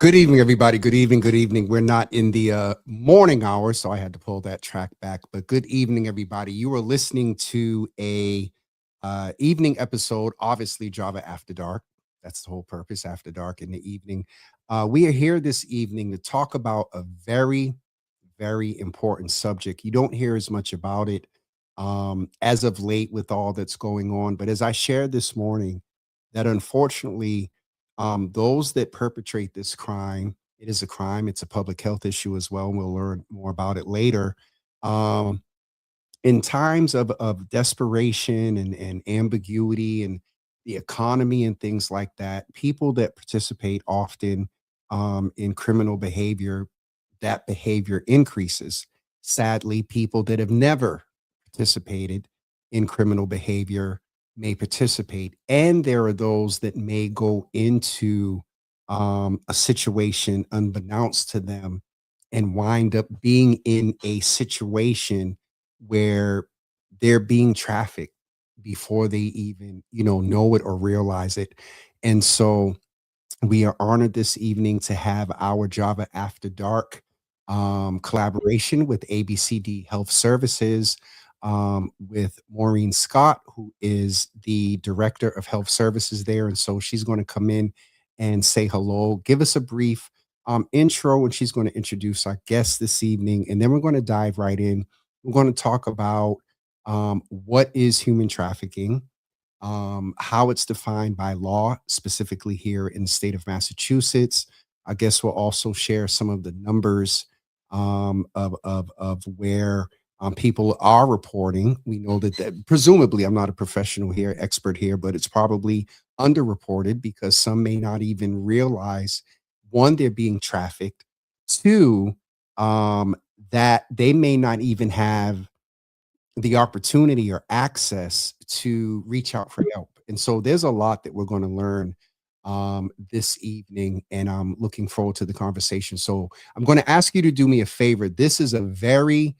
Good evening, everybody. Good evening. Good evening. We're not in the morning hour, so I had to pull that track back. But good evening, everybody. You are listening to a evening episode, obviously Java After Dark. That's the whole purpose, After Dark in the evening. We are here this evening to talk about a very, very important subject. You don't hear as much about it as of late with all that's going on. But as I shared this morning, that unfortunately, those that perpetrate this crime, it is a crime. It's a public health issue as well. And we'll learn more about it later. Um, in times of desperation and ambiguity and the economy and things like that, people that participate often in criminal behavior, that behavior increases. Sadly, people that have never participated in criminal behavior may participate. And there are those that may go into a situation unbeknownst to them and wind up being in a situation where they're being trafficked before they even, know it or realize it. And so we are honored this evening to have our Java After Dark collaboration with ABCD Health Services, with Maureen Scott, who is the Director of Health Services there. And so she's going to come in and say hello, give us a brief intro, and she's going to introduce our guest this evening. And then we're going to dive right in. We're going to talk about what is human trafficking, how it's defined by law, specifically here in the state of Massachusetts. I guess we'll also share some of the numbers of where people are reporting. We know that presumably, I'm not a professional here, expert here, but it's probably underreported because some may not even realize, one, they're being trafficked, two, that they may not even have the opportunity or access to reach out for help. And so there's a lot that we're going to learn this evening, and I'm looking forward to the conversation. So I'm going to ask you to do me a favor. This is a very,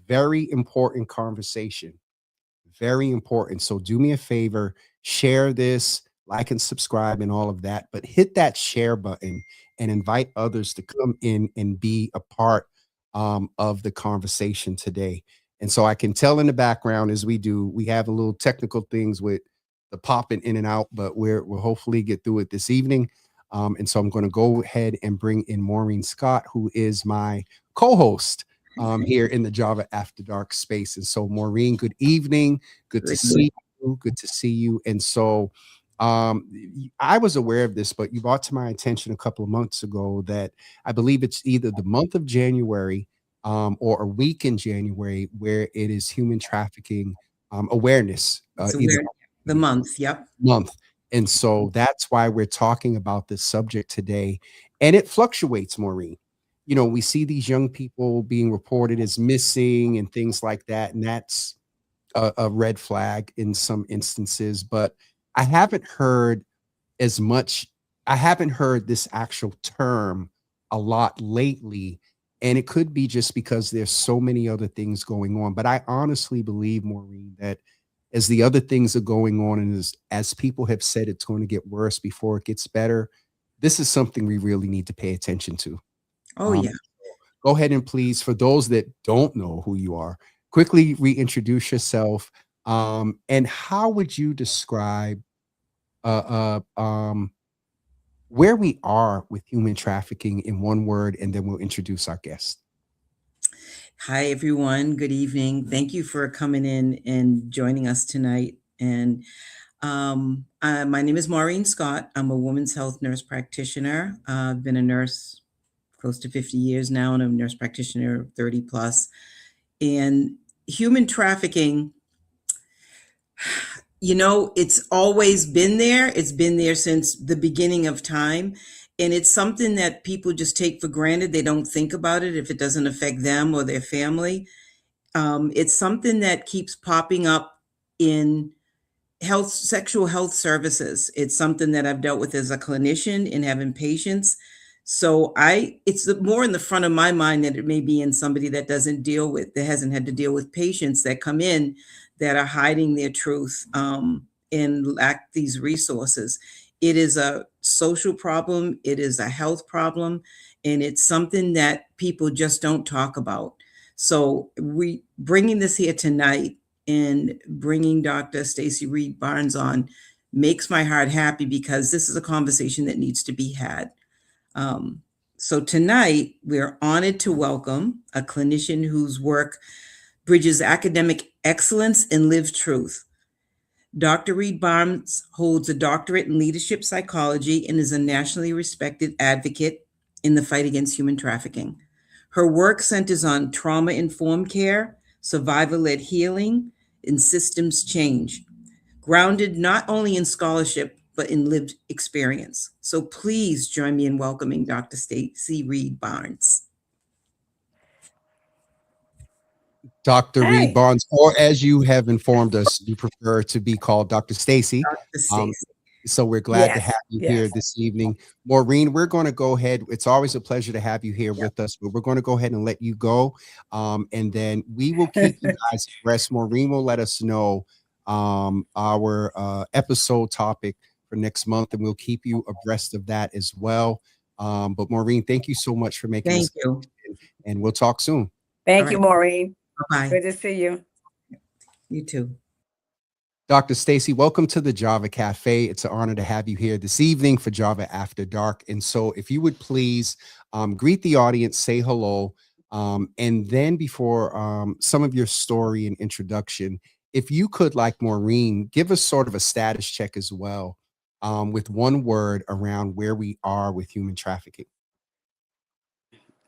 very important conversation. Very important. So do me a favor, share this, like and subscribe and all of that, but hit that share button and invite others to come in and be a part of the conversation today. And so I can tell in the background as we have a little technical things with the popping in and out, but we'll hopefully get through it this evening. And so I'm going to go ahead and bring in Maureen Scott, who is my co-host here in the Java After Dark space. And so, Maureen, good evening. Good to see you. Good to see you. And so I was aware of this, but you brought to my attention a couple of months ago that I believe it's either the month of January or a week in January where it is human trafficking awareness. The month. Yep. Month. And so that's why we're talking about this subject today. And it fluctuates, Maureen. We see these young people being reported as missing and things like that. And that's a red flag in some instances. But I haven't heard as much. I haven't heard this actual term a lot lately. And it could be just because there's so many other things going on. But I honestly believe, Maureen, that as the other things are going on and as people have said, it's going to get worse before it gets better, this is something we really need to pay attention to. Oh, yeah. Go ahead and please, for those that don't know who you are, quickly reintroduce yourself. And how would you describe where we are with human trafficking in one word, and then we'll introduce our guest. Hi, everyone. Good evening. Thank you for coming in and joining us tonight. And my name is Maureen Scott. I'm a women's health nurse practitioner. I've been a nurse close to 50 years now, and I'm a nurse practitioner 30 plus. And human trafficking, it's always been there. It's been there since the beginning of time. And it's something that people just take for granted. They don't think about it if it doesn't affect them or their family. It's something that keeps popping up in sexual health services. It's something that I've dealt with as a clinician in having patients. So it's more in the front of my mind than it may be in somebody that hasn't had to deal with patients that come in that are hiding their truth and lack these resources. It is a social problem, it is a health problem, and it's something that people just don't talk about. So we bringing this here tonight and bringing Dr. Stacey Reed-Barnes on makes my heart happy because this is a conversation that needs to be had. Um, so tonight, we're honored to welcome a clinician whose work bridges academic excellence and lived truth. Dr. Reed-Barnes holds a doctorate in leadership psychology and is a nationally respected advocate in the fight against human trafficking. Her work centers on trauma-informed care, survivor-led healing, and systems change, grounded not only in scholarship, but in lived experience. So please join me in welcoming Dr. Stacey Reed-Barnes. Dr. Reed Hey. Barnes, or as you have informed us, you prefer to be called Dr. Stacey. Dr. Stacey. So we're glad to Yes, have you here yes. this evening. Maureen, we're going to go ahead. It's always a pleasure to have you here with us, but we're going to go ahead and let you go. And then we will keep you guys abreast. Maureen will let us know our episode topic for next month, and we'll keep you abreast of that as well. But Maureen, thank you so much for making Thank this, you. and we'll talk soon. Thank All you, right. Maureen. Bye-bye. Good to see you. You too. Dr. Stacey, welcome to the Java Cafe. It's an honor to have you here this evening for Java After Dark. And so if you would please greet the audience, say hello, and then before some of your story and introduction, if you could, like Maureen, give us sort of a status check as well with one word around where we are with human trafficking.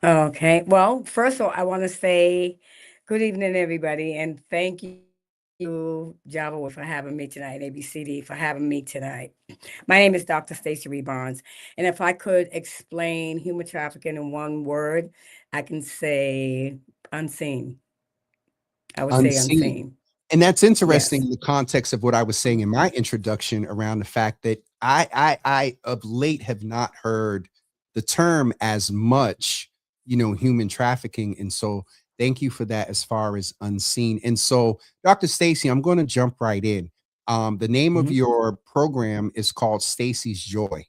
Okay. Well, first of all, I want to say good evening, everybody, and thank you, Java, for having me tonight, ABCD, for having me tonight. My name is Dr. Stacey Reed-Barnes, and if I could explain human trafficking in one word, I can say unseen. I would say Unseen. unseen. And that's interesting Yes. in the context of what I was saying in my introduction around the fact that I of late have not heard the term as much, human trafficking. And so thank you for that as far as unseen. And so, Dr. Stacey, I'm going to jump right in. The name of Mhm. your program is called Stacey's Joy.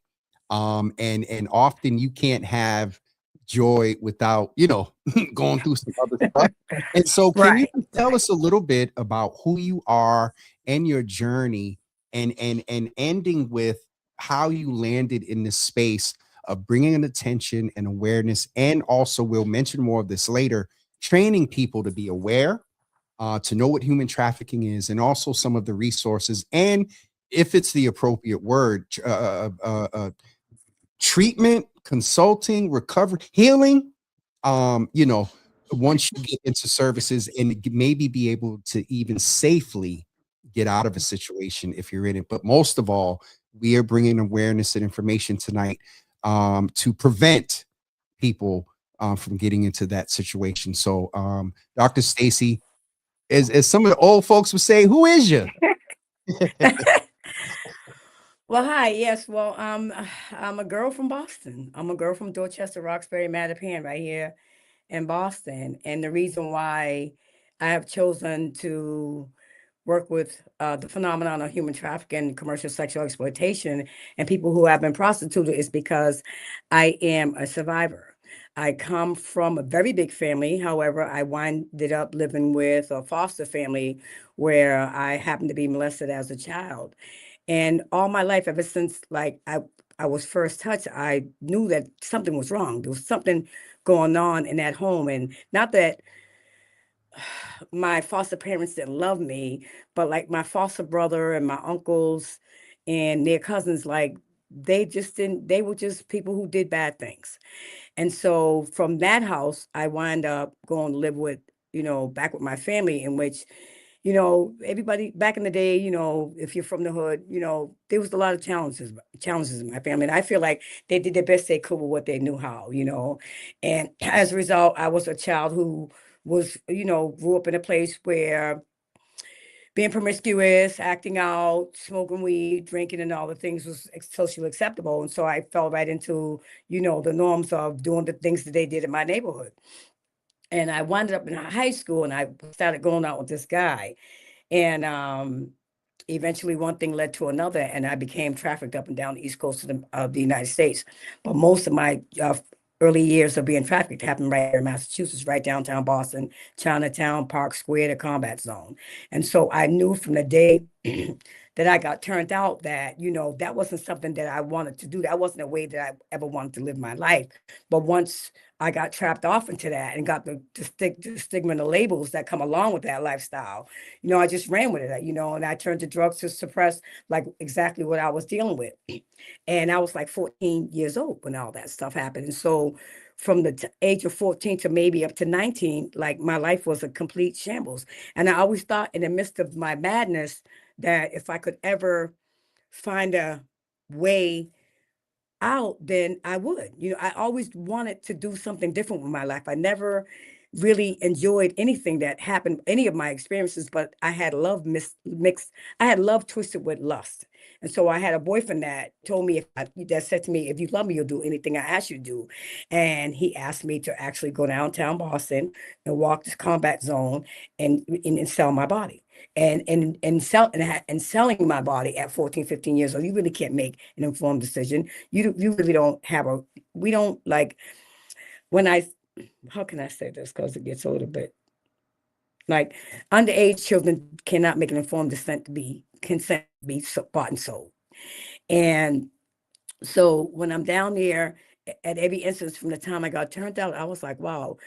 And often you can't have joy without, going through some other stuff. And so can you Right. tell us a little bit about who you are and your journey, and ending with how you landed in this space of bringing an attention and awareness, and also we'll mention more of this later, training people to be aware, to know what human trafficking is, and also some of the resources, and if it's the appropriate word, treatment, consulting, recovery, healing, once you get into services, and maybe be able to even safely get out of a situation if you're in it. But most of all, we are bringing awareness and information tonight to prevent people from getting into that situation. So, Dr. Stacey, as some of the old folks would say, who is you? Well, hi. Yes. Well, I'm a girl from Boston. I'm a girl from Dorchester, Roxbury, Mattapan, right here in Boston. And the reason why I have chosen to work with the phenomenon of human trafficking, commercial sexual exploitation, and people who have been prostituted is because I am a survivor. I come from a very big family. However, I winded up living with a foster family where I happened to be molested as a child. And all my life, ever since I was first touched, I knew that something was wrong. There was something going on in that home. And not that my foster parents didn't love me, but like my foster brother and my uncles and their cousins, like they just didn't, they were just people who did bad things. And so from that house, I wind up going to live with, back with my family, in which, everybody back in the day, if you're from the hood, there was a lot of challenges in my family. And I feel like they did the best they could with what they knew how. And as a result, I was a child who was, grew up in a place where being promiscuous, acting out, smoking weed, drinking, and all the things was socially acceptable. And so I fell right into, the norms of doing the things that they did in my neighborhood. And I wound up in high school and I started going out with this guy. And eventually one thing led to another, and I became trafficked up and down the East Coast of the United States. But most of my early years of being trafficked happened right here in Massachusetts, right downtown Boston, Chinatown, Park Square, the combat zone. And so I knew from the day that I got turned out that, that wasn't something that I wanted to do. That wasn't a way that I ever wanted to live my life. But once I got trapped off into that and got the stigma and the labels that come along with that lifestyle, I just ran with it, and I turned to drugs to suppress like exactly what I was dealing with. And I was like 14 years old when all that stuff happened. And so from the age of 14 to maybe up to 19, like my life was a complete shambles. And I always thought in the midst of my madness that if I could ever find a way out, then I would. I always wanted to do something different with my life. I never really enjoyed anything that happened, any of my experiences, but I had love mixed. I had love twisted with lust. And so I had a boyfriend that told me, that said to me, if you love me, you'll do anything I ask you to do. And he asked me to actually go downtown Boston and walk this combat zone and sell my body. And selling my body at 14, 15 years old, you really can't make an informed decision. You really don't have we don't like when how can I say this? Because it gets a little bit like underage children cannot make an informed consent to be bought and sold. And so when I'm down there at every instance from the time I got turned out, I was like, wow,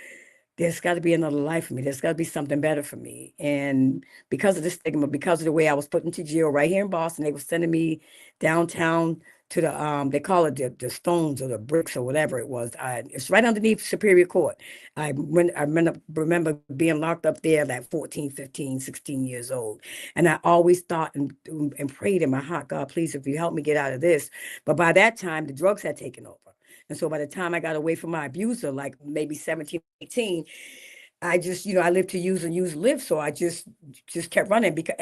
there's got to be another life for me. There's got to be something better for me. And because of the stigma, because of the way I was put into jail right here in Boston, they were sending me downtown to they call it the stones or the bricks or whatever it was. It's right underneath Superior Court. Remember being locked up there like 14, 15, 16 years old. And I always thought and prayed in my heart, God, please, if you help me get out of this. But by that time, the drugs had taken over. And so by the time I got away from my abuser, like maybe 17, 18, I just, I lived to use and use live. So I just kept running because,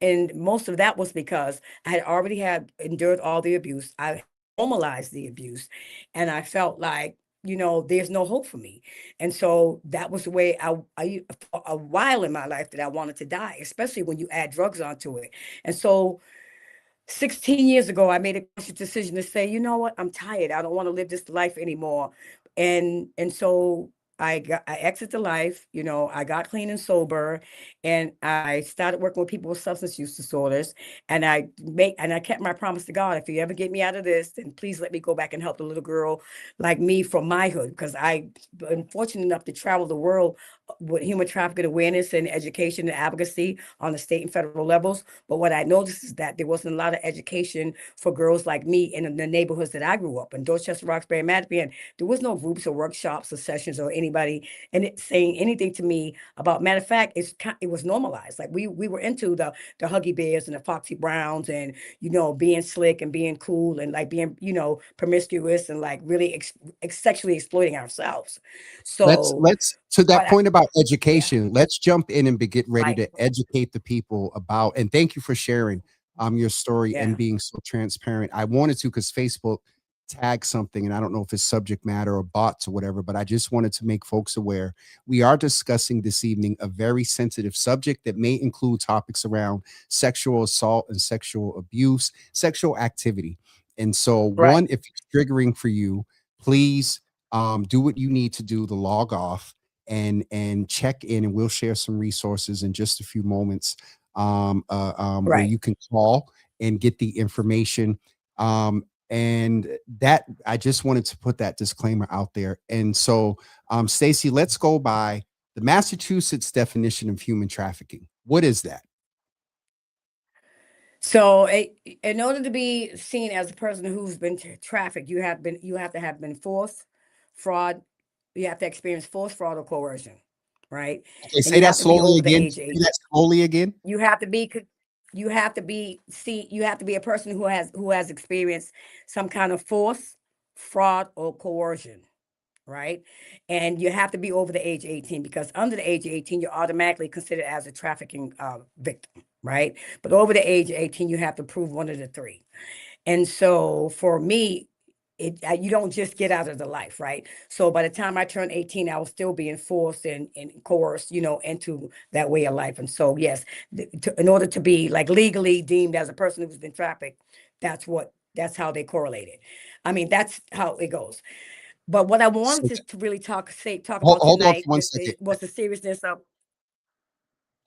and most of that was because I had already endured all the abuse. I normalized the abuse and I felt like, there's no hope for me. And so that was the way for a while in my life that I wanted to die, especially when you add drugs onto it. And so 16 years ago, I made a conscious decision to say, you know what, I'm tired. I don't want to live this life anymore. And so I exited the life, I got clean and sober, and I started working with people with substance use disorders. And I kept my promise to God, if you ever get me out of this, then please let me go back and help the little girl like me from my hood. Because I've been fortunate enough to travel the world with human trafficking awareness and education and advocacy on the state and federal levels. But what I noticed is that there wasn't a lot of education for girls like me in the neighborhoods that I grew up in, Dorchester, Roxbury, Mattapan. There was no groups or workshops or sessions or anybody saying anything to me about. Matter of fact, it was normalized. Like we were into the Huggy Bears and the Foxy Browns and being slick and being cool and like being promiscuous and like really sexually exploiting ourselves. So, Let's to that but point about yeah, education, let's jump in and get ready right, to educate the people about, and thank you for sharing your story and yeah, being so transparent. I wanted to because Facebook tagged something, and I don't know if it's subject matter or bots or whatever, but I just wanted to make folks aware. We are discussing this evening a very sensitive subject that may include topics around sexual assault and sexual abuse, sexual activity. And so, right. one, if it's triggering for you, please do what you need to do to log off and check in, and we'll share some resources in just a few moments, where Right. you can call and get the information. And that I just wanted to put that disclaimer out there. And so, Stacey, let's go by the Massachusetts definition of human trafficking. What is that? So, in order to be seen as a person who's been trafficked, you have to have been forced, fraud. You have to experience force, fraud, or coercion, right? Okay, And say you that have to be slowly over the again. age of Say 18. that slowly again. You have to be. You have to be. See, you have to be a person who has experienced some kind of force, fraud, or coercion, right? And you have to be over the age of 18 because under the age of 18, you're automatically considered as a trafficking victim, right? But over the age of 18, you have to prove one of the three. And so for me, you don't just get out of the life, right? So by the time I turned 18, I was still being forced and coerced, into that way of life. And so, yes, in order to be like legally deemed as a person who's been trafficked, that's how they correlated. I mean, that's how it goes. But what I wanted So to really talk hold, about hold on tonight for 1 second. was the seriousness of.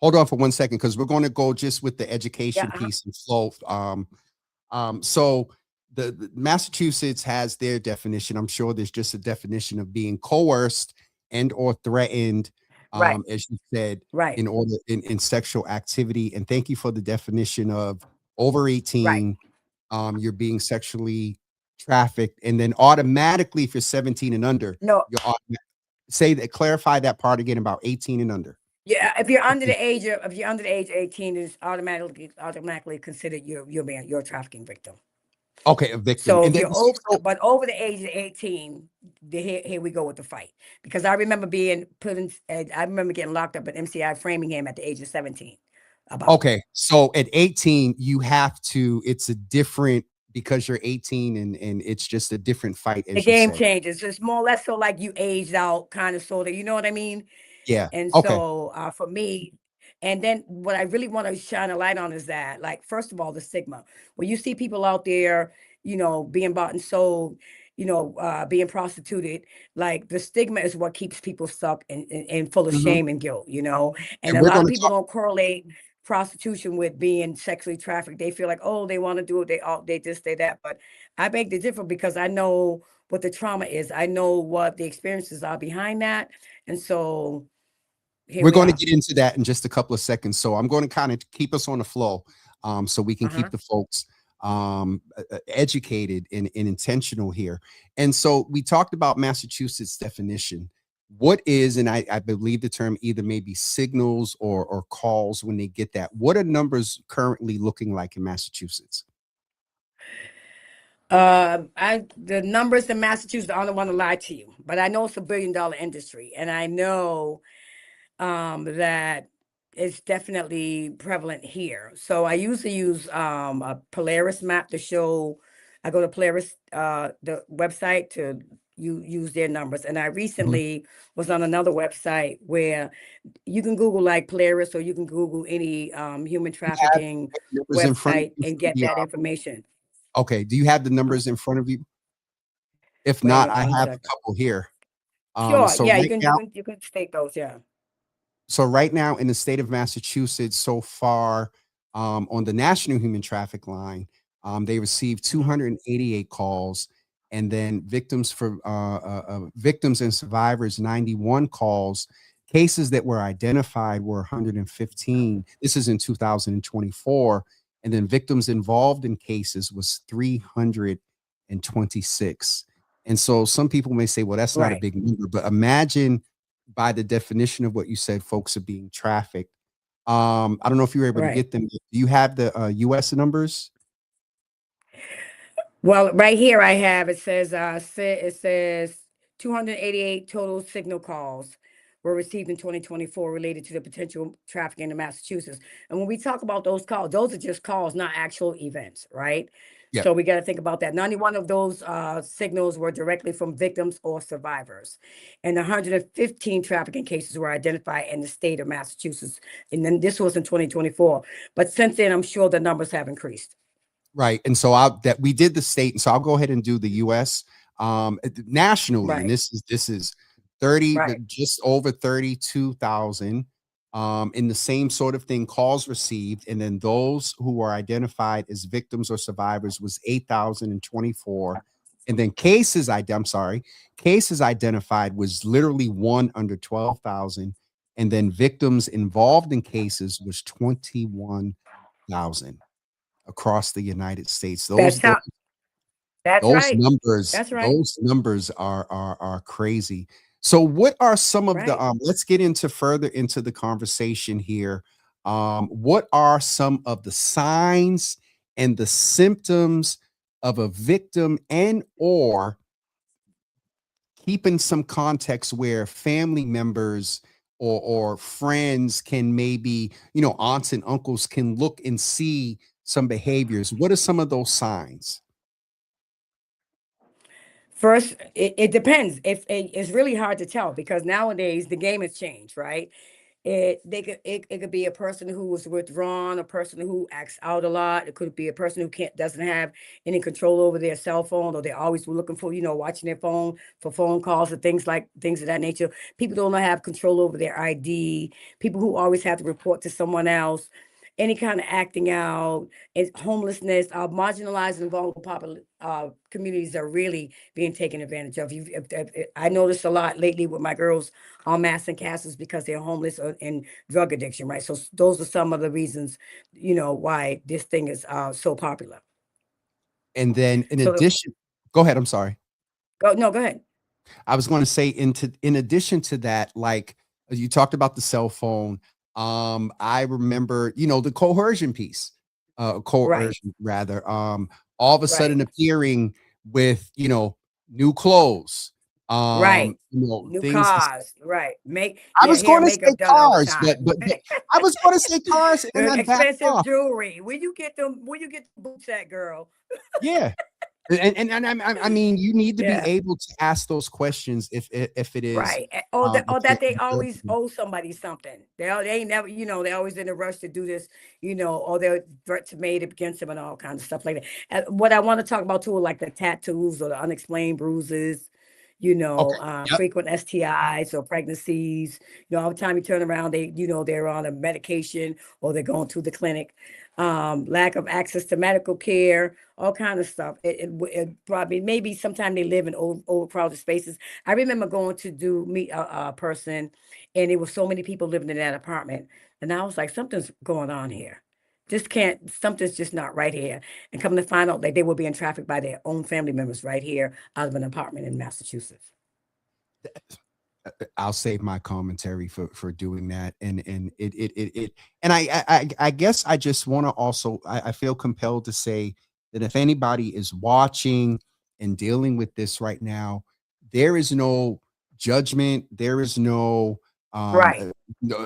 Hold on for 1 second, because we're going to go just with the Yeah, education piece and flow. So the Massachusetts has their definition. I'm sure there's just a definition of being coerced and or threatened, right, as you said, right, in sexual activity. And thank you for the definition of over right. 18. You're being sexually trafficked, and then automatically, if you're 17 and under, No, you're say that, clarify that part again about 18 and under. yeah, if you're under the age of 18, it's automatically considered you're a trafficking victim. Okay, a victim. So And if then you're over the age of 18, here we go with the fight. Because I remember I remember getting locked up at MCI Framingham at the age of 17. About okay, so at 18, you have to, it's a different, because you're 18, and it's just a different fight, the as you game said. changes. It's more or less so like you aged out, kind of sort of, you know what I mean? Yeah. And Okay. so for me, and then what I really want to shine a light on is that, like, first of all, the stigma. When you see people out there, being bought and sold, being prostituted, like the stigma is what keeps people stuck and full of Mhm. shame and guilt, and And a we're lot going of to people talk. don't correlate prostitution with being sexually trafficked. They feel like, oh, they want to do it, they just say that. But I beg to differ because I know what the trauma is. I know what the experiences are behind that. And so here We're we going to are. get into that in just a couple of seconds. So I'm going to kind of keep us on the flow, so we can Uh-huh. keep the folks educated and intentional here. And so we talked about Massachusetts definition. What is, and I believe the term either maybe signals or calls when they get that. What are numbers currently looking like in Massachusetts? The numbers in Massachusetts, I don't want to lie to you, but I know it's $1 billion industry, and I know that it's definitely prevalent here. So I usually use a Polaris map to show. I go to Polaris, the website, to use their numbers. And I Mhm. recently was on another website where you can Google like Polaris, or you can Google any human You have trafficking numbers in front of website you and for get that information. okay. Do you have the numbers in front of you? If Wait a not, minute, I one have a second. couple here. Sure, So yeah, you right can you now, can you can state those, yeah. in the state of Massachusetts, so far, on the national human traffic line, they received Mhm. 288 calls, and then victims and survivors 91 calls. Cases that were identified were 115. This is in 2024, and then victims involved in cases was 326. And so some people may say, well, that's not a Right. big number, but imagine, by the definition of what you said, folks are being trafficked. I don't know if you were able to Right. get them. Do you have the US numbers? Well, right here I have, it says 288 total signal calls were received in 2024 related to the potential trafficking in Massachusetts. And when we talk about those calls, those are just calls, not actual events, right? Yeah. So we got to think about that. 91 of those signals were directly from victims or survivors, and 115 trafficking cases were identified in the state of Massachusetts. And then this was in 2024. But since then, I'm sure the numbers have increased. Right. And so I that we did the state, and so I'll go ahead and do the US. Nationally, and Right. this is 30, Right. just over 32,000. In the same sort of thing, calls received, and then those who were identified as victims or survivors was 8,024. And then cases identified was literally one under 12,000. And then victims involved in cases was 21,000 across the United States. That's how. That's Those right. numbers, That's right. are crazy. So what are some of the Right. let's get into further into the conversation here. What are some of the signs and the symptoms of a victim, and or keeping some context where family members or friends can, maybe, aunts and uncles can look and see some behaviors? What are some of those signs? First, it depends. If it's really hard to tell because nowadays the game has changed, right? It could be a person who was withdrawn, a person who acts out a lot. It could be a person who can't doesn't have any control over their cell phone, or they're always looking for, watching their phone for phone calls or things of that nature. People don't have control over their ID. People who always have to report to someone else. Any kind of acting out, and homelessness, marginalized and vulnerable communities are really being taken advantage of. I noticed a lot lately with my girls on mass and castles because they're homeless and drug addiction, right? So those are some of the reasons, why this thing is so popular. And then in So addition, go ahead. I'm sorry. go no, go ahead. I was going to say in addition to that, like you talked about the cell phone. I remember, the coercion piece, Right, coercion rather, all of a right, sudden appearing with, new clothes, right. New things. cars, right. I Their was hair, going to say makeup done all the cars, time. but I was going to say cars, and The I backed expensive off. jewelry. Where you get the boots at, girl? Yeah. I mean, you need to be Yeah. able to ask those questions if it is Right. Or that they always available. owe somebody something. They ain't never, they always in a rush to do this, or their threats are made against them and all kinds of stuff like that. And what I want to talk about too are like the tattoos or the unexplained bruises, Okay. Yep. frequent STIs or pregnancies. All the time you turn around, they're on a medication or they're going to the clinic. Lack of access to medical care, all kind of stuff. It probably maybe sometimes they live in overcrowded spaces. I remember going to do meet a person, and there were so many people living in that apartment, and I was like, something's going on here. Something's just not right here. And come to find out, like they were being trafficked by their own family members right here out of an apartment in Massachusetts. I'll save my commentary for doing that, and it and I guess I just want to also I feel compelled to say that if anybody is watching and dealing with this right now, there is no judgment, there is no Right,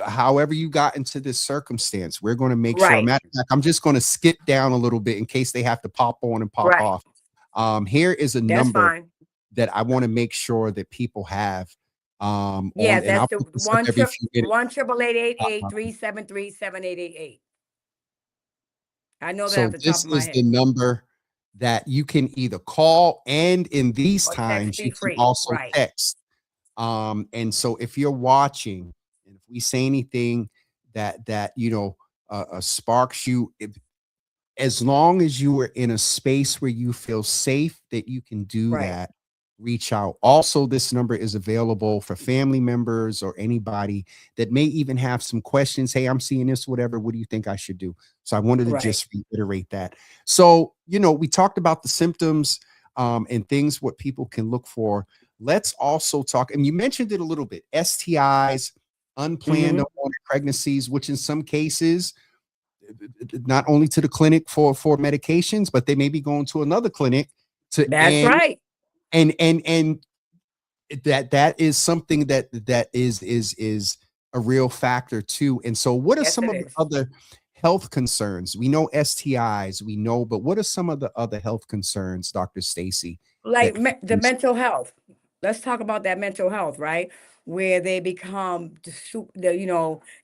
however you got into this circumstance, we're going to make sure. right, Matter of fact, I'm just going to skip down a little bit in case they have to pop on and pop right. off. Here is a That's number fine. that I want to make sure that people have Yeah, on, and that's I'll the put this up every few minutes. 1-888-373-7888. I know that So off the top this of my is the head. number that you can either call, and in these Or text times be you can free. also Right, text. And so if you're watching, and if we say anything that sparks you, as long as you are in a space where you feel safe that you can do right, that, reach out. Also, this number is available for family members or anybody that may even have some questions. Hey, I'm seeing this, whatever. What do you think I should do? So I wanted to right. just reiterate that. So, we talked about the symptoms and things what people can look for. Let's also talk, and you mentioned it a little bit, STIs, unplanned Hmm. unwanted pregnancies, which in some cases not only to the clinic for medications, but they may be going to another clinic to That's right. and that is something that is a real factor too. And so what are Yes, some it of the is. other health concerns? We know STIs, we know, but what are some of the other health concerns, Dr. Stacy, Like that the families- mental health. Let's talk about that mental health, right? Where they become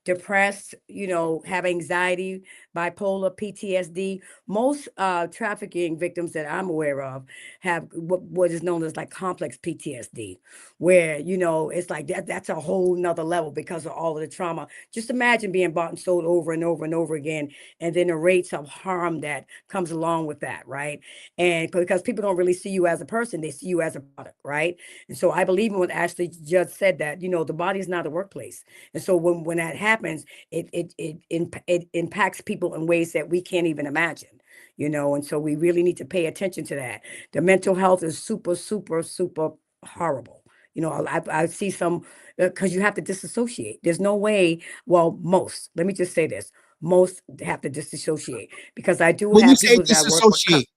depressed, have anxiety, bipolar, PTSD. Most trafficking victims that I'm aware of have what is known as like complex PTSD, where it's like that's a whole nother level because of all of the trauma. Just imagine being bought and sold over and over and over again, and then the rates of harm that comes along with that, right? And because people don't really see you as a person, they see you as a product, right? And so I believe in what Ashley just said, that the body is not a workplace. And so when that happens, it impacts people in ways that we can't even imagine. And so we really need to pay attention to that. The mental health is super, super, super horrible. I see some, because you have to disassociate. There's no way. Well, most. Let me just say this: most have to disassociate, because I do when you have say people that work with disassociate,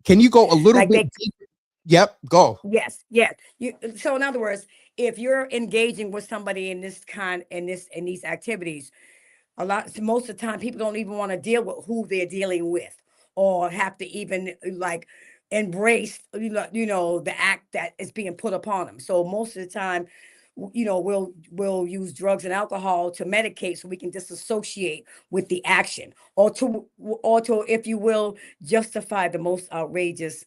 can you go a little like bit they deeper? Yep, go. yes, yes. So in other words, if you're engaging with somebody in this kind in these activities, most of the time people don't even want to deal with who they're dealing with, or have to even like embrace, the act that is being put upon them. So most of the time, we'll use drugs and alcohol to medicate so we can disassociate with the action, or to, if you will, justify the most outrageous,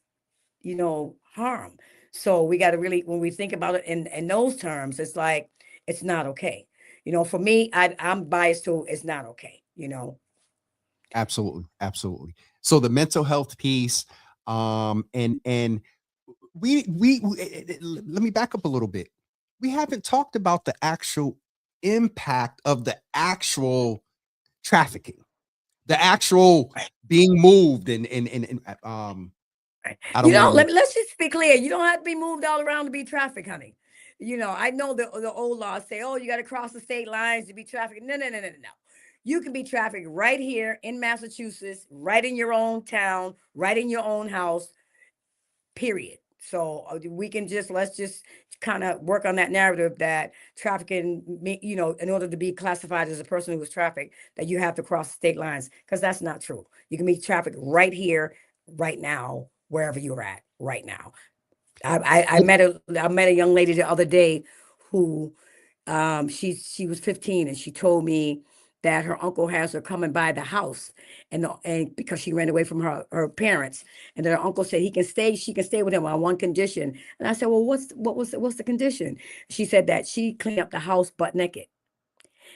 harm. So we got to really, when we think about it in those terms, it's like, it's not okay. For me, I'm biased to, it's not okay. Absolutely, absolutely. So the mental health piece, and let me back up a little bit. We haven't talked about the actual impact of the actual trafficking, the actual Right. being moved, and Right. I don't want to make Let's just be clear. You don't have to be moved all around to be trafficked, honey. I know the old laws say, oh, you got to cross the state lines to be trafficked. No, no, no, no, no, no. You can be trafficked right here in Massachusetts, right in your own town, right in your own house, period. So let's just kind of work on that narrative that trafficking, in order to be classified as a person who was trafficked, that you have to cross state lines, because that's not true. You can be trafficked right here, right now, wherever you're at right now. I met a young lady the other day who, she was 15, and she told me that her uncle has her coming by the house, and because she ran away from her parents, and then her uncle said she can stay with him on one condition. And I said, well, what's the condition? She said that she clean up the house butt naked,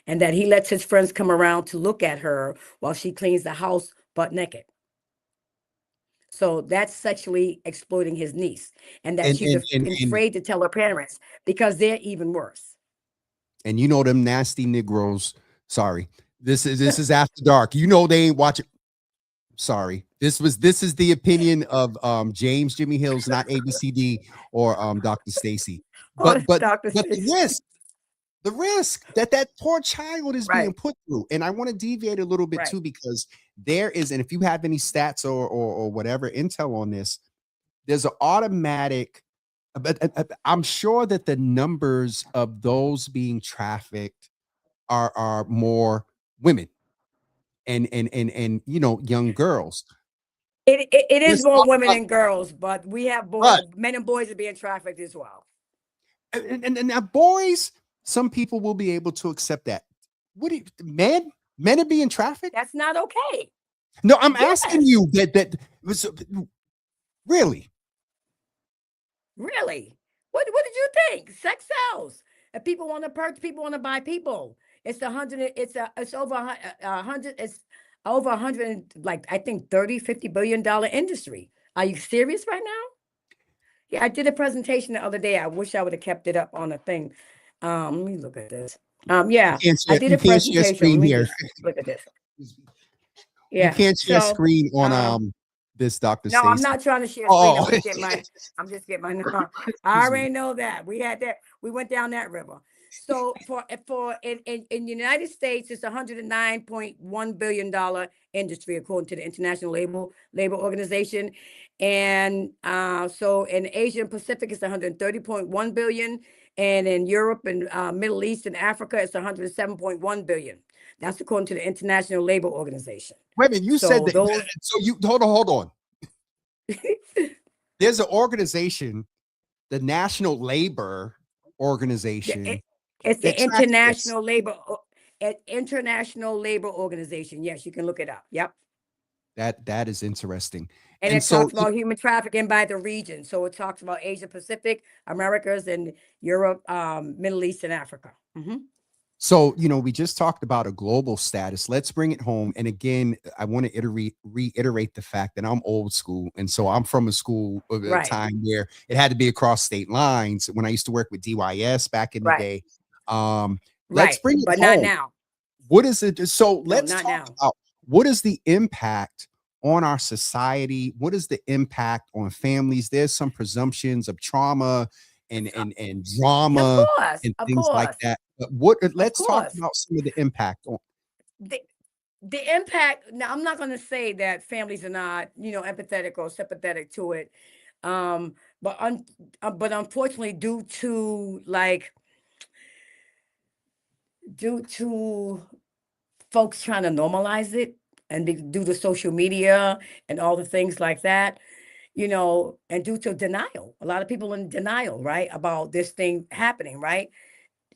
and that he lets his friends come around to look at her while she cleans the house butt naked. So that's sexually exploiting his niece, and that she's and afraid to tell her parents because they're even worse. and them nasty Negroes. Sorry, this is after dark. They ain't watching. Sorry, this is the opinion of James Jimmy Hills, not ABCD or Dr. Stacy. Oh, Dr. But the risk that poor child is being Right, put through. And I want to deviate a little bit right. too, because there is, and if you have any stats or whatever intel on this, there's an automatic, but I'm sure that the numbers of those being trafficked are more women and young girls. It is Let's more talk women about, and girls, but we have but men and boys are being trafficked as well. and now boys, some people will be able to accept that. What do you, men are being trafficked? That's not okay. No, I'm asking Yes, you that was really. really. What did you think? Sex sells. If people want to purchase, people want to buy people. It's over a hundred. It's over 100, like, I think, 30-50 billion-dollar industry. Are you serious right now? Yeah, I did a presentation the other day. I wish I would have kept it up on a thing. Let me look at this. You Yeah, can't I share, did you a can't share presentation. Let screen me here. just look at this. You Yeah. can't share So, screen on um, this, Dr. no, I'm Stacy. not trying to share screen. Oh, I'm just getting my. I excuse me. already know that. We had that. We went down that river. So for in the United States, it's $109.1 billion industry, according to the International Labor Organization. And so in Asia and Pacific, it's 130.1 billion. And in Europe and Middle East and Africa, it's 107.1 billion. That's according to the International Labor Organization. Wait a minute, you said So that. those. So you hold on. There's an organization, the National Labor The Organization, it's that the tracks this. International Labor Organization. Yes, you can look it up. Yep. That is interesting. And And it so talks about human trafficking by the region. So it talks about Asia Pacific, Americas, and Europe, Middle East, and Africa. we just talked about a global status. Let's bring it home. And again, I want to reiterate the fact that I'm old school. And so I'm from a school of a Right, time where it had to be across state lines. When I used to work with DYS back in the right, day, um, let's right. bring it But not home. now. What is it? So No, let's not talk now. about what is the impact on our society? What is the impact on families? There's some presumptions of trauma and Of drama course, and of things like course, that. But of let's talk course. about some of the impact on. The, the impact. Now, I'm not going to say that families are not, empathetic or sympathetic to it. Um, but unfortunately, due to folks trying to normalize it, and due to social media and all the things like that, and due to denial. A lot of people in denial, right, about this thing happening, right?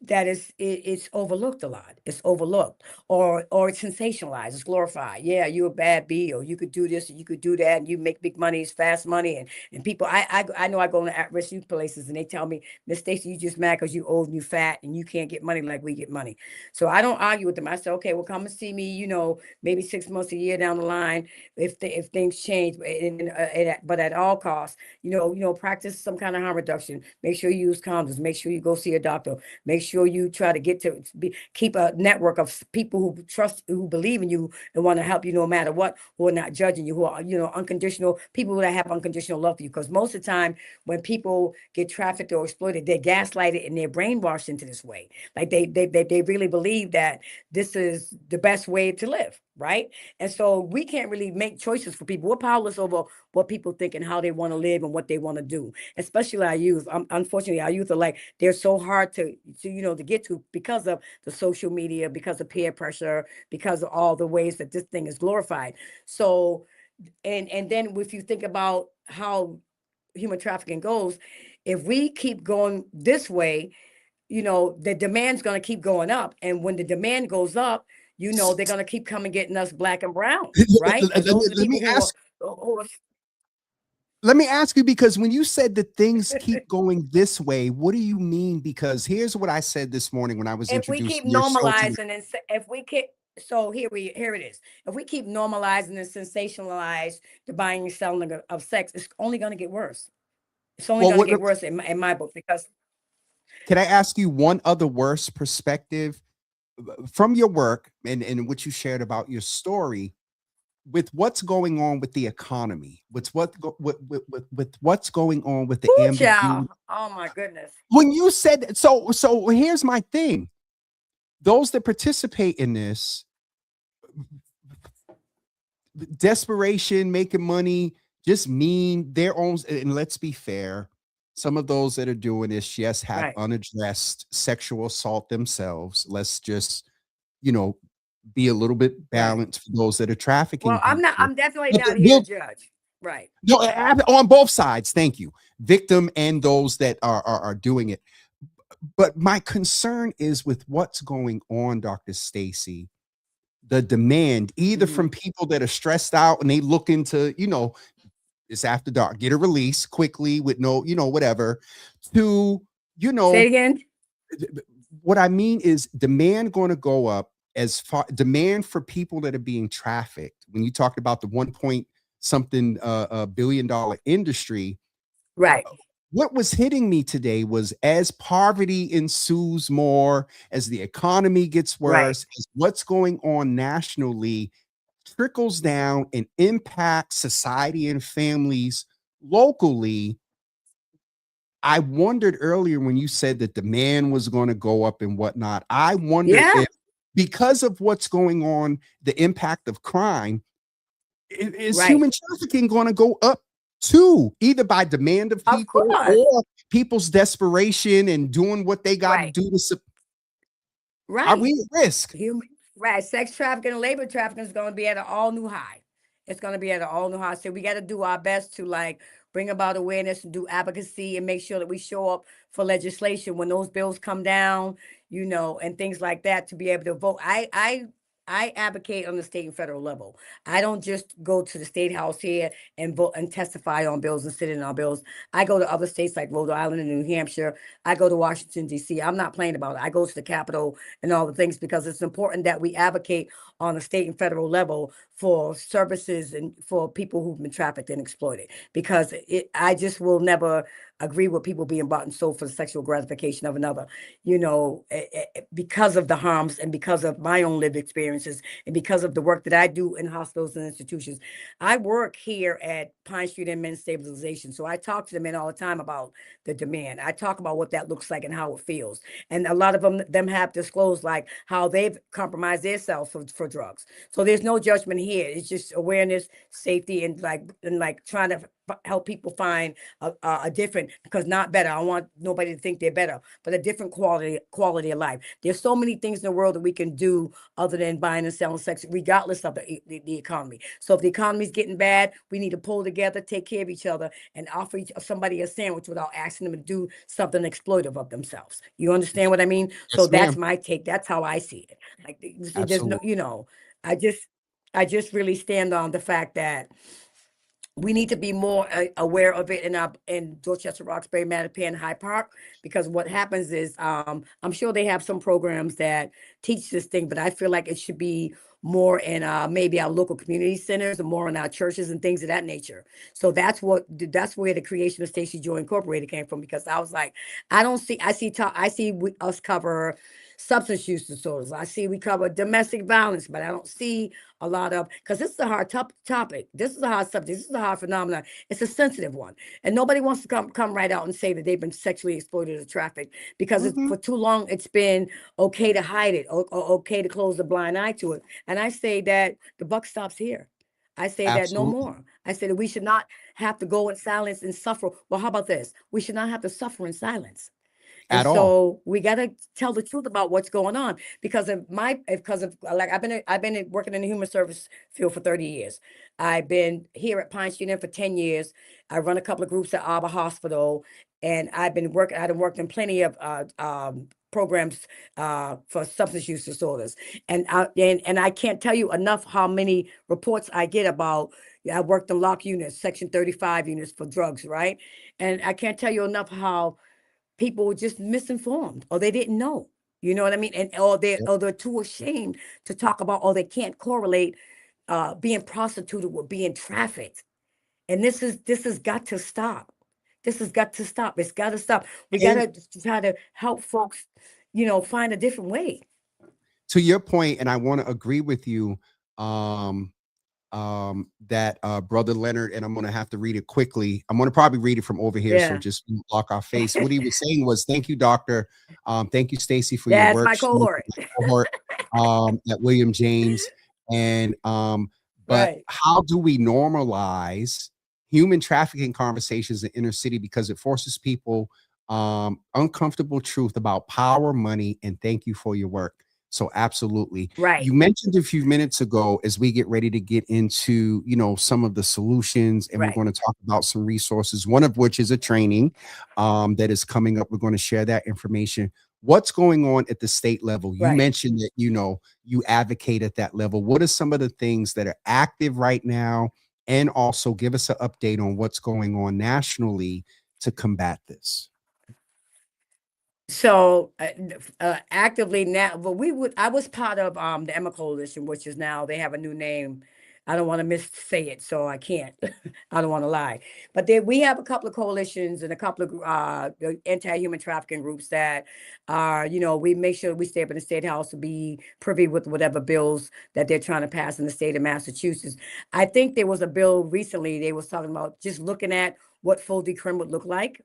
That it's overlooked a lot. It's overlooked, or it's sensationalized. It's glorified. Yeah, you're a bad bee, or you could do this, and you could do that, and you make big money, it's fast money, and people. I know I go to at-risk youth places, and they tell me, Miss Stacey, you just mad because you old and you fat, and you can't get money like we get money. So I don't argue with them. I say, okay, well, come and see me. Maybe 6 months, a year down the line, if things change, but at all costs, practice some kind of harm reduction. Make sure you use condoms. Make sure you go see a doctor. Make sure you try to keep a network of people who trust, who believe in you and want to help you no matter what, who are not judging you, who are, unconditional people that have unconditional love for you. Because most of the time when people get trafficked or exploited, they're gaslighted and they're brainwashed into this way. Like they really believe that this is the best way to live. Right. And so we can't really make choices for people. We're powerless over what people think and how they want to live and what they want to do, especially our youth. Unfortunately, our youth are like, they're so hard to get to because of the social media, because of peer pressure, because of all the ways that this thing is glorified. So, and then if you think about how human trafficking goes, if we keep going this way, the demand's going to keep going up. And when the demand goes up, they're going to keep coming getting us black and brown, right? Because those are the Let me people ask. who are Let me ask you, because when you said that things keep going this way, what do you mean? Because here's what I said this morning when I was if we keep introducing your show to you. normalizing and if we keep so here it is. If we keep normalizing and sensationalize the buying and selling of sex, it's only going to get worse. It's only Well, going to get worse in my book, because can I ask you one other worse perspective from your work and what you shared about your story with what's going on with the economy, with what's going on with the ooh, ambiguity. child. Oh my goodness. When you said so here's my thing. Those that participate in this, desperation, making money, just mean their own. And let's be fair, some of those that are doing this, yes, have Right. unaddressed sexual assault themselves. Let's just, you know, be a little bit Right. balanced for those that are trafficking Well, people. I'm definitely But not here to we'll, judge. Right. no, on both sides, thank you, victim and those that are doing it. But my concern is with what's going on, Dr. Stacey, the demand either Mm-hmm. from people that are stressed out and they look into, it's after dark, get a release quickly with no, whatever, to, you Say it know, again. what I mean is demand going to go up as far demand for people that are being trafficked. When you talked about the 1 point something $1 billion industry, Right. what was hitting me today was as poverty ensues more, as the economy gets Right. worse, as what's going on nationally trickles down and impacts society and families locally. I wondered earlier when you said that demand was going to go up and whatnot. I wonder Yeah. if, because of what's going on, the impact of crime, is Right. human trafficking going to go up too, either by demand of Of people course. or people's desperation and doing what they got to Right. do to. Are Right. we at risk? Human, right. Sex trafficking and labor trafficking is going to be at an all new high. It's going to be at an all new high. So we got to do our best to like bring about awareness and do advocacy and make sure that we show up for legislation when those bills come down, and things like that to be able to vote. I advocate on the state and federal level. I don't just go to the state house here and vote and testify on bills and sit in on bills. I go to other states like Rhode Island and New Hampshire. I go to Washington, D.C. I'm not playing about it. I go to the Capitol and all the things because it's important that we advocate on a state and federal level for services and for people who've been trafficked and exploited. Because I just will never agree with people being bought and sold for the sexual gratification of another, because of the harms and because of my own lived experiences and because of the work that I do in hospitals and institutions. I work here at Pine Street and Men's Stabilization. So I talk to the men all the time about the demand. I talk about what that looks like and how it feels. And a lot of them have disclosed like how they've compromised themselves for drugs. So there's no judgment here. It's just awareness, safety, and like trying to help people find a different, because not better. I don't want nobody to think they're better, but a different quality of life. There's so many things in the world that we can do other than buying and selling sex, regardless of the economy. So if the economy's getting bad, we need to pull together, take care of each other, and offer somebody a sandwich without asking them to do something exploitive of themselves. You understand what I mean? So Yes, that's ma'am. my take. That's how I see it. Like, there's no, Absolutely. I just really stand on the fact that we need to be more aware of it in Dorchester, Roxbury, Mattapan, High Park, because what happens is, I'm sure they have some programs that teach this thing, but I feel like it should be more in maybe our local community centers and more in our churches and things of that nature. So that's where the creation of Stacey Joy Incorporated came from, because I was like, I see us cover substance use disorders. I see we cover domestic violence, but I don't see a lot of, because this is a hard topic. This is a hard subject. This is a hard phenomenon. It's a sensitive one, and nobody wants to come right out and say that they've been sexually exploited or trafficked, because for too long it's been okay to hide it, or okay to close the blind eye to it. And I say that the buck stops here. I say that no Absolutely. more. I say that we should not have to go in silence and suffer. Well, how about this? We should not have to suffer in silence. And At all. so we got to tell the truth about what's going on, because of like I've been working in the human service field for 30 years. I've been here at Pine Street Inn for 10 years. I run a couple of groups at Arbor Hospital, and I've worked in plenty of programs for substance use disorders. And I can't tell you enough how many reports I get about. I worked in lock units, Section 35 units for drugs, right? And I can't tell you enough how people were just misinformed, or they didn't know. You know what I mean? And they're too ashamed to talk about, or they can't correlate being prostituted with being trafficked. And this has got to stop. This has got to stop. It's got to stop. We got And to try to help folks, find a different way. to your point, and I want to agree with you, that brother Leonard, and I'm going to have to read it quickly. I'm going to probably read it from over here, so Yeah. just block our face. What he was saying was, thank you, doctor. Thank you, Stacey, for your That's work. my cohort. Cohort, at William James. And but Right. how do we normalize human trafficking conversations in inner city, because it forces people uncomfortable truth about power, money, and thank you for your work. So absolutely. Right. You mentioned a few minutes ago, as we get ready to get into, some of the solutions, and we're Right. going to talk about some resources, one of which is a training that is coming up. We're going to share that information. What's going on at the state level? You Right. mentioned that, you advocate at that level. What are some of the things that are active right now? And also give us an update on what's going on nationally to combat this. So actively now, but I was part of the Emma Coalition, which is now, they have a new name. I don't want to missay it, so I can't. I don't want to lie. But we have a couple of coalitions and a couple of anti-human trafficking groups that are, we make sure we stay up in the state house to be privy with whatever bills that they're trying to pass in the state of Massachusetts. I think there was a bill recently, they was talking about just looking at what full decrim would look like.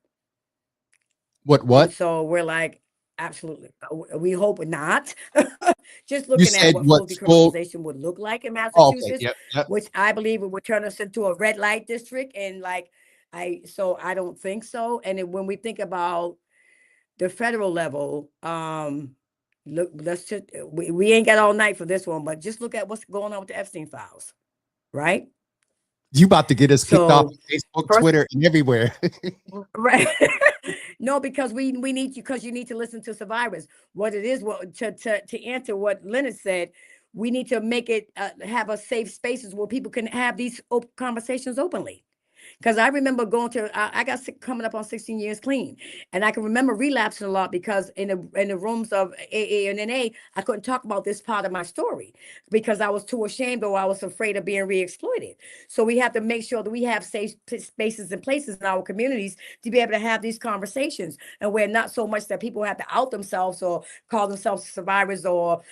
And What? so we're like, absolutely. We hope not. Just You looking at said what full what's full? decriminalization would look like in Oh, okay. Massachusetts, Yep. Yep. which I believe it would turn us into a red light district. And so I don't think so. And then when we think about the federal level, look, we ain't got all night for this one, but just look at what's going on with the Epstein files, right? You about to get us kicked off So of Facebook, first, Twitter, and everywhere. right. No, because we need you, because you need to listen to survivors. What it is, what to answer what Leonard said, we need to make it have a safe spaces where people can have these conversations openly. Because I remember going to, I got sick coming up on 16 years clean. And I can remember relapsing a lot because in the rooms of AA and NA, I couldn't talk about this part of my story because I was too ashamed, or I was afraid of being re-exploited. So we have to make sure that we have safe spaces and places in our communities to be able to have these conversations. And where not so much that people have to out themselves or call themselves survivors or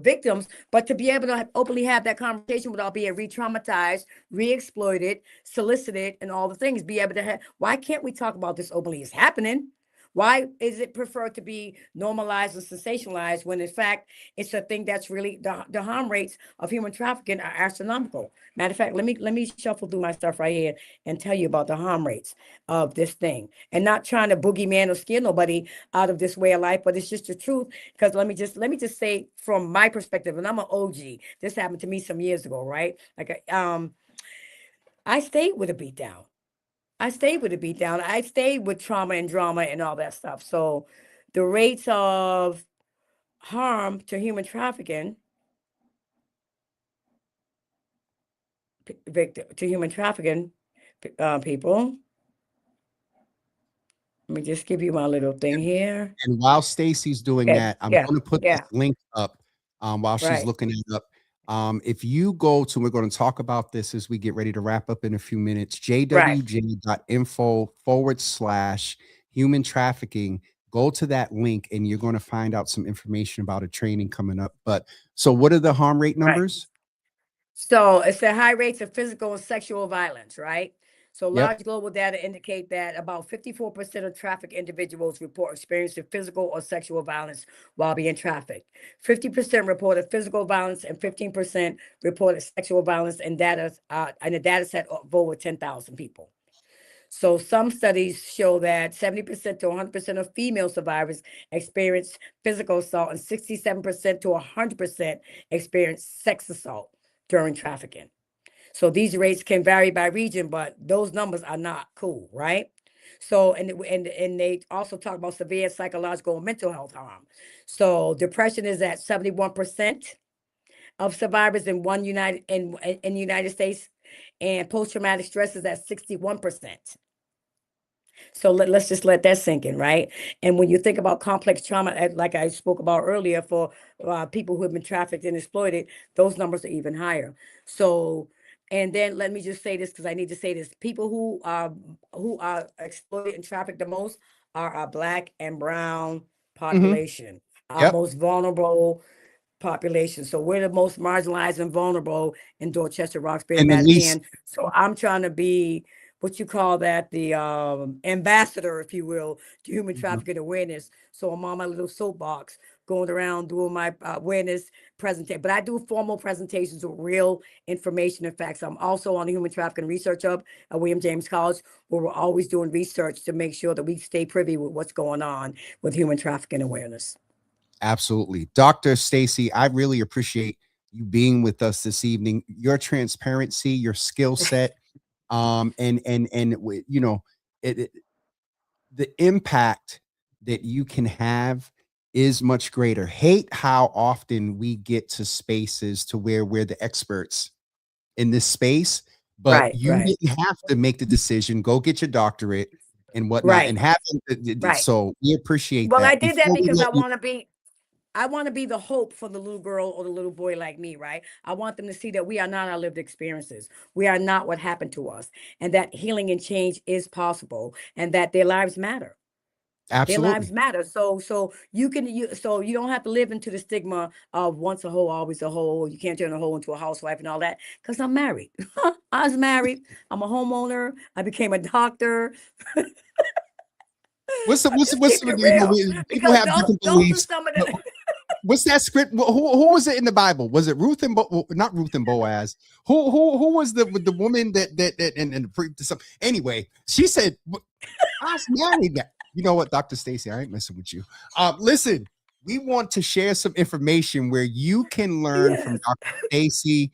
victims, but to be able to openly have that conversation without being re-traumatized, re-exploited, solicited, and all the things. Be able to have. Why can't we talk about this openly? It's happening. Why is it preferred to be normalized and sensationalized when in fact it's a thing that's really the harm rates of human trafficking are astronomical? Matter of fact, let me shuffle through my stuff right here and tell you about the harm rates of this thing. And not trying to boogeyman or scare nobody out of this way of life, but it's just the truth. Because let me just say from my perspective, and I'm an OG. This happened to me some years ago, right? Like I stayed with a beat down. I stayed with a beat down. I stayed with trauma and drama and all that stuff. So the rates of harm to human trafficking, victim to human trafficking people. Let me just give you my little thing here. And while Stacy's doing Yeah, that, I'm yeah, going to put this yeah. link up while she's Right, looking it up. If you go to, we're going to talk about this as we get ready to wrap up in a few minutes, right, jwj.info/human trafficking. Go to that link and you're going to find out some information about a training coming up. But so what are the harm rate right. numbers? So it's the high rates of physical and sexual violence, right? So Yep. large global data indicate that about 54% of trafficked individuals report experiencing physical or sexual violence while being trafficked. 50% reported physical violence and 15% reported sexual violence in data in a data set of over 10,000 people. So some studies show that 70% to 100% of female survivors experience physical assault and 67% to 100% experience sex assault during trafficking. So these rates can vary by region, but those numbers are not cool, right? So and they also talk about severe psychological and mental health harm. So depression is at 71% of survivors in the United States, and post-traumatic stress is at 61%. So let's just let that sink in, right? And when you think about complex trauma, like I spoke about earlier, for people who have been trafficked and exploited, those numbers are even higher. So, and then let me just say this because I need to say this: people who are exploited and trafficked the most are our Black and brown Hmm. population, our Yep. most vulnerable population. So we're the most marginalized and vulnerable in Dorchester, Roxbury, And the least. Mattapan. So I'm trying to be what you call that, the ambassador, if you will, to human Mhm. trafficking awareness. So I'm on my little soapbox going around doing my awareness presentation. But I do formal presentations with real information and facts. I'm also on the Human Trafficking Research Hub at William James College, where we're always doing research to make sure that we stay privy with what's going on with human trafficking awareness. Absolutely. Dr. Stacey, I really appreciate you being with us this evening. Your transparency, your skill set, you know, it the impact that you can have is much greater. Hate how often we get to spaces to where we're the experts in this space, but Right, you right, didn't have to make the decision, go get your doctorate and whatnot, and right, have right. so we appreciate Well, I that. did that Before we because let you, I want to be the hope for the little girl or the little boy like me, right? I want them to see that we are not our lived experiences. We are not what happened to us, and that healing and change is possible, and that their lives matter. Their lives absolutely. matter. So so you don't have to live into the stigma of once a hoe, always a hoe. You can't turn a hoe into a housewife and all that. Because I'm married. I was married. I'm a homeowner. I became a doctor. I'm just What's keeping it real people because have different those are beliefs. some of But the what's that script? Who was it in the Bible? Was it Ruth and not Ruth and Boaz? Who was the woman that and the anyway? She said, I was married. That you know what, Dr. Stacey, I ain't messing with you. Listen, we want to share some information where you can learn from yes, Dr. Stacey,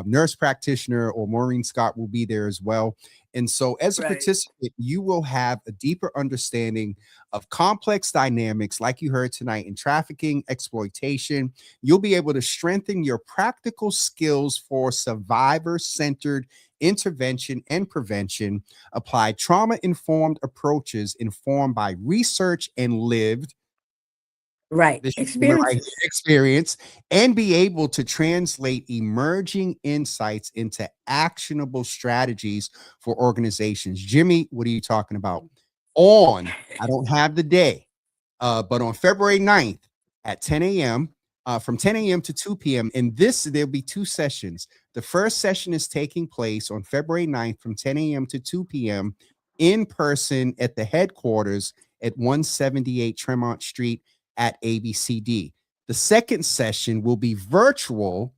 nurse practitioner, or Maureen Scott will be there as well. And so, as a right. participant, you will have a deeper understanding of complex dynamics, like you heard tonight, in trafficking, exploitation. You'll be able to strengthen your practical skills for survivor centered intervention and prevention, apply trauma informed approaches informed by research and lived Right. this woman right here, Experiences. experience, and be able to translate emerging insights into actionable strategies for organizations. Jimmy, what are you talking about? I don't have the day, but on February 9th at 10 a.m., from 10 a.m. to 2 p.m. And there'll be two sessions. The first session is taking place on February 9th from 10 a.m. to 2 p.m. in person at the headquarters at 178 Tremont Street at ABCD. The second session will be virtual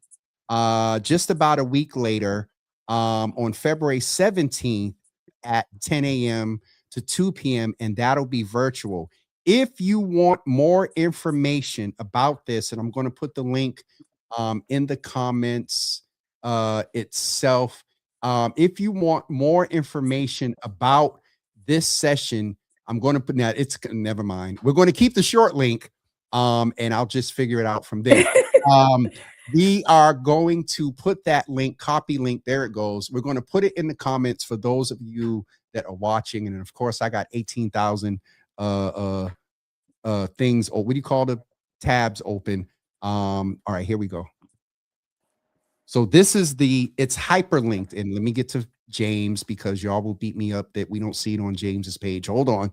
just about a week later on February 17th at 10 a.m. to 2 p.m. and that'll be virtual. If you want more information about this, and I'm going to put the link in the comments itself. If you want more information about this session, I'm going to put that. It's never mind. We're going to keep the short link, and I'll just figure it out from there. We are going to put that link, copy link. There it goes. We're going to put it in the comments for those of you that are watching, and of course, I got 18,000 things, or what do you call the tabs open? All right, here we go. So this is it's hyperlinked, and let me get to James because y'all will beat me up that we don't see it on James's page. Hold on.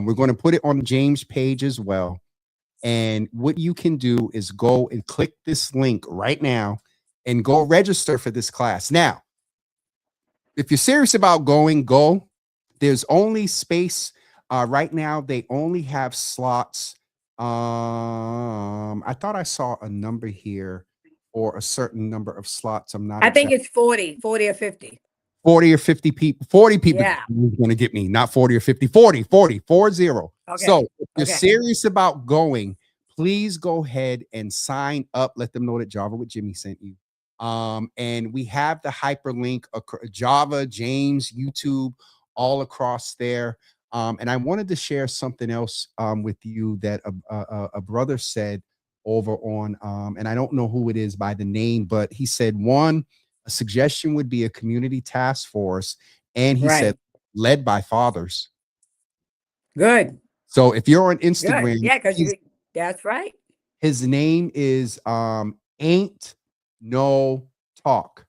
We're going to put it on James' page as well. And what you can do is go and click this link right now and go register for this class. Now, if you're serious about going, go. There's only space right now. They only have slots. I thought I saw a number here or a certain number of slots. I'm not. I think it's 40 or 50. 40 or 50 people. 40 people. Yeah. Going to get me, not 40 or 50. 40. Okay. So if you're serious about going, please go ahead and sign up. Let them know that Java with Jimmy sent you. And we have the hyperlink, Java, James, YouTube, all across there. And I wanted to share something else with you that a brother said over on, and I don't know who it is by the name, but he said, one, a suggestion would be a community task force. And he said, led by fathers. Good. So if you're on Instagram, yeah, because that's right. His name is Ain't No Talk.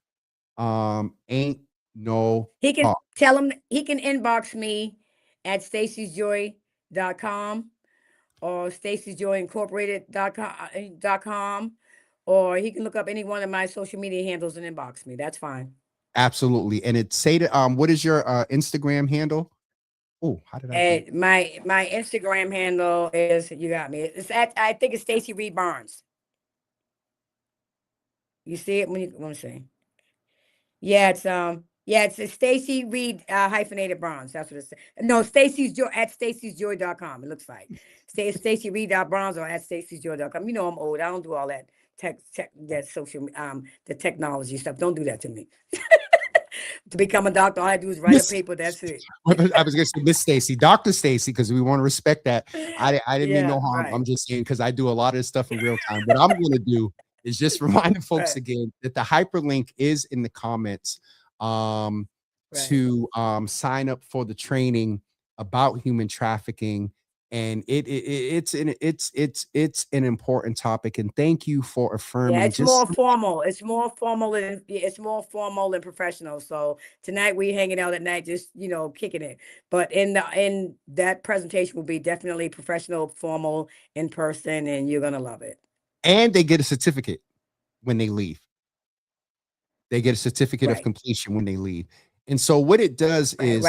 Ain't No He can Talk. tell him, he can inbox me at stacysjoy.com or stacysjoyincorporated.com, or he can look up any one of my social media handles and inbox me. That's fine. Absolutely. And it's what is your Instagram handle? Oh, how did I do? My Instagram handle is, you got me. It's I think it's Stacey Reed-Barnes. You see it when you, let me see. Yeah, it's Stacey Reed hyphenated Barnes. That's what it's. No, Stacey's Joy at stacysjoy.com. It looks like Stacey Reed.Barnes or at stacysjoy.com. You know I'm old. I don't do all that that social the technology stuff. Don't do that to me. To become a doctor, all I do is write a paper. That's it. I was going to say Miss Stacey, Dr. Stacey, because we want to respect that. I didn't mean no harm. Right. I'm just saying because I do a lot of this stuff in real time. What I'm going to do is just remind folks again that the hyperlink is in the comments to sign up for the training about human trafficking. And it's an important topic. And thank you for affirming. Yeah, it's more formal. It's more formal and professional. So tonight we hanging out at night, just kicking it. But in that presentation will be definitely professional, formal, in person, and you're gonna love it. And they get a certificate when they leave. They get a certificate of completion when they leave. And so what it does is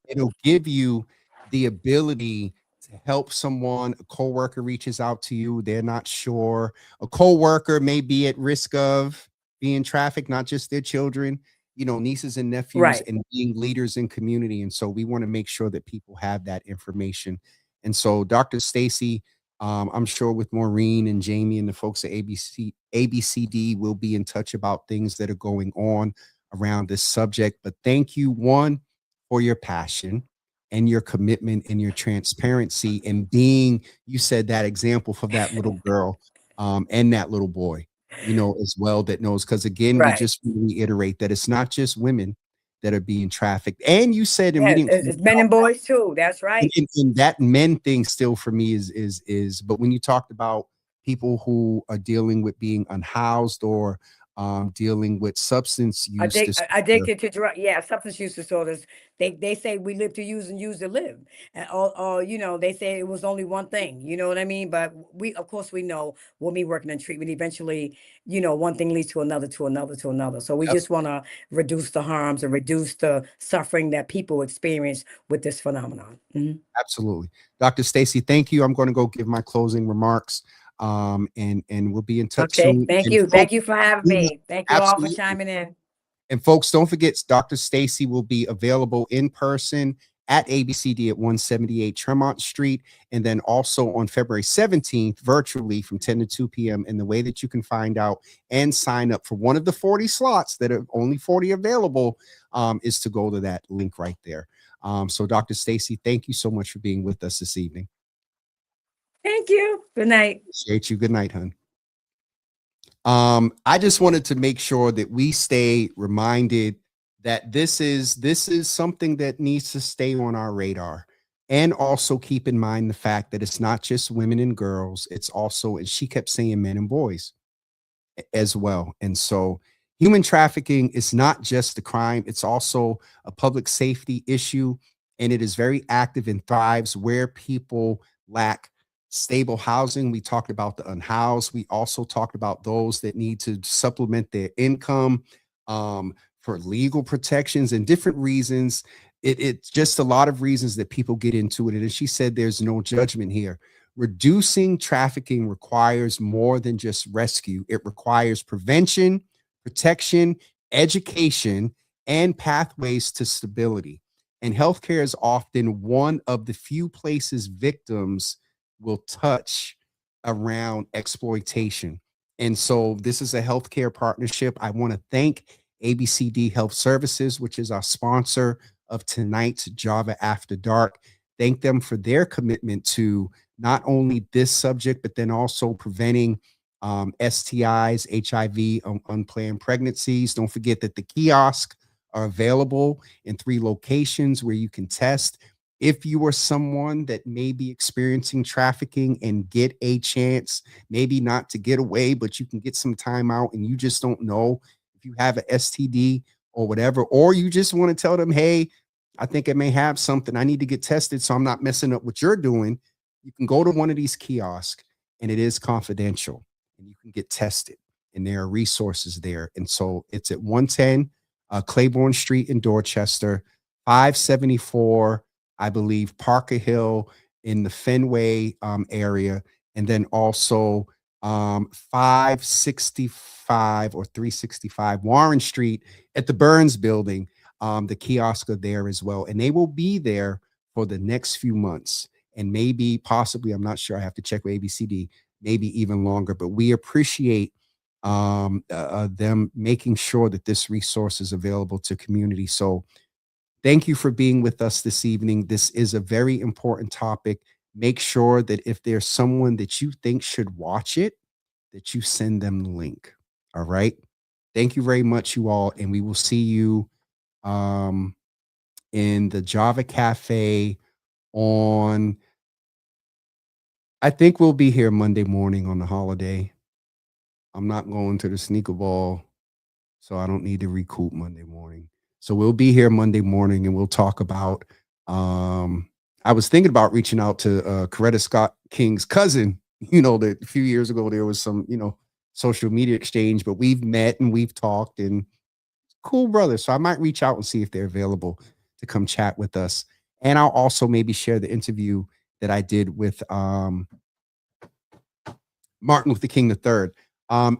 it'll give you the ability to help someone. A coworker reaches out to you, they're not sure. A coworker may be at risk of being trafficked, not just their children, nieces and nephews, and being leaders in community. And so we want to make sure that people have that information. And so Dr. Stacey, I'm sure with Maureen and Jamie and the folks at ABCD will be in touch about things that are going on around this subject. But thank you, one, for your passion and your commitment and your transparency and being, you said, that example for that little girl and that little boy, as well, that knows. Because again, we just reiterate that it's not just women that are being trafficked. And you said, and we didn't, it's men and boys too. That's right. And that men thing still for me is, but when you talked about people who are dealing with being unhoused or dealing with substance use disorder. Addicted to drug, yeah, substance use disorders. They say we live to use and use to live, and or they say it was only one thing. You know what I mean? But we, of course, we know when we working in treatment, eventually, one thing leads to another, to another, to another. So we Yep, just want to reduce the harms and reduce the suffering that people experience with this phenomenon. Mhm. absolutely. Dr. Stacey, thank you. I'm going to go give my closing remarks. And we'll be in touch Okay, soon. thank And you, folks, thank you for having me. Thank you all for absolutely. chiming in. And folks, don't forget, Dr. Stacey will be available in person at ABCD at 178 Tremont Street, and then also on February 17th, virtually from 10 to 2 p.m. And the way that you can find out and sign up for one of the 40 slots that are only 40 available is to go to that link right there. So, Dr. Stacey, thank you so much for being with us this evening. Thank you. Good night. Appreciate you. Good night, hon. I just wanted to make sure that we stay reminded that this is something that needs to stay on our radar, and also keep in mind the fact that it's not just women and girls, it's also, and she kept saying, men and boys as well. And so human trafficking is not just a crime, it's also a public safety issue. And it is very active and thrives where people lack stable housing. We talked about the unhoused. We also talked about those that need to supplement their income for legal protections and different reasons. It's just a lot of reasons that people get into it. And she said there's no judgment here. Reducing trafficking requires more than just rescue. It requires prevention, protection, education, and pathways to stability. And healthcare is often one of the few places victims will touch around exploitation. And so this is a healthcare partnership. I want to thank ABCD Health Services, which is our sponsor of tonight's Java After Dark. Thank them for their commitment to not only this subject, but then also preventing STIs, HIV, unplanned pregnancies. Don't forget that the kiosks are available in 3 locations where you can test. If you are someone that may be experiencing trafficking and get a chance, maybe not to get away, but you can get some time out and you just don't know if you have an STD or whatever, or you just want to tell them, hey, I think I may have something. I need to get tested so I'm not messing up what you're doing. You can go to one of these kiosks and it is confidential and you can get tested and there are resources there. And so it's at 110 Claiborne Street in Dorchester, 574, I believe, Parker Hill in the Fenway area, and then also 565 or 365 Warren Street at the Burns Building. The kiosk are there as well, and they will be there for the next few months, and maybe possibly, I'm not sure, I have to check with ABCD, maybe even longer. But we appreciate them making sure that this resource is available to community. So thank you for being with us this evening. This is a very important topic. Make sure that if there's someone that you think should watch it, that you send them the link. All right. Thank you very much, you all. And we will see you in the Java Cafe on, I think we'll be here Monday morning on the holiday. I'm not going to the sneaker ball, so I don't need to recoup Monday morning. So we'll be here Monday morning and we'll talk about I was thinking about reaching out to Coretta Scott King's cousin. That a few years ago there was some, social media exchange, but we've met and we've talked, and cool brother. So I might reach out and see if they're available to come chat with us. And I'll also maybe share the interview that I did with Martin Luther King III.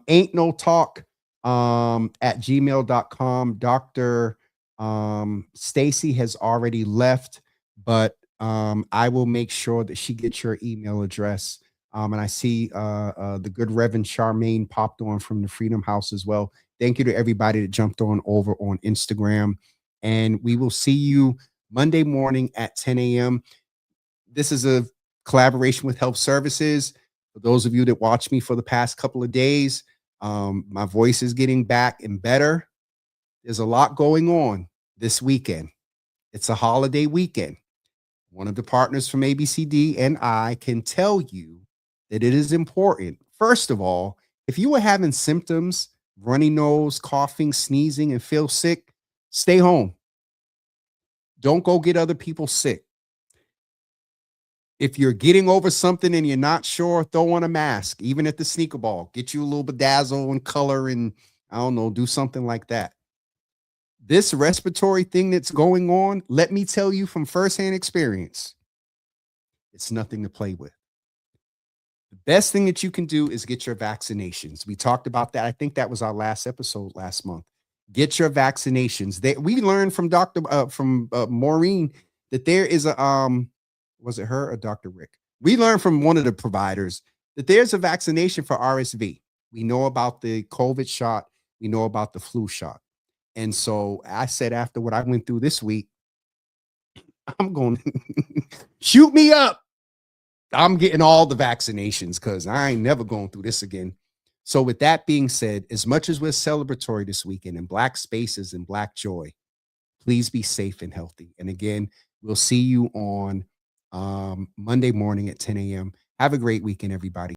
Ain't no talk at gmail.com. Dr. Stacey has already left, but I will make sure that she gets your email address. And I see the good Reverend Charmaine popped on from the Freedom House as well. Thank you to everybody that jumped on over on Instagram. And we will see you Monday morning at 10 a.m. This is a collaboration with Health Services. For those of you that watch me for the past couple of days, my voice is getting back and better. There's a lot going on this weekend. It's a holiday weekend. One of the partners from ABCD and I can tell you that it is important. First of all, if you are having symptoms runny nose, coughing, sneezing, and feel sick, stay home. Don't go get other people sick. If you're getting over something and you're not sure, throw on a mask, even at the sneaker ball. Get you a little bedazzle and color and, I don't know, do something like that. This respiratory thing that's going on, let me tell you from firsthand experience, it's nothing to play with. The best thing that you can do is get your vaccinations. We talked about that. I think that was our last episode last month. Get your vaccinations. We learned from Maureen that there is a was it her or Dr. Rick? We learned from one of the providers that there's a vaccination for RSV. We know about the COVID shot. We know about the flu shot. And so I said, after what I went through this week, I'm going to shoot me up. I'm getting all the vaccinations because I ain't never going through this again. So with that being said, as much as we're celebratory this weekend in Black spaces and Black joy, please be safe and healthy. And again, we'll see you on Monday morning at 10 a.m. Have a great weekend, everybody.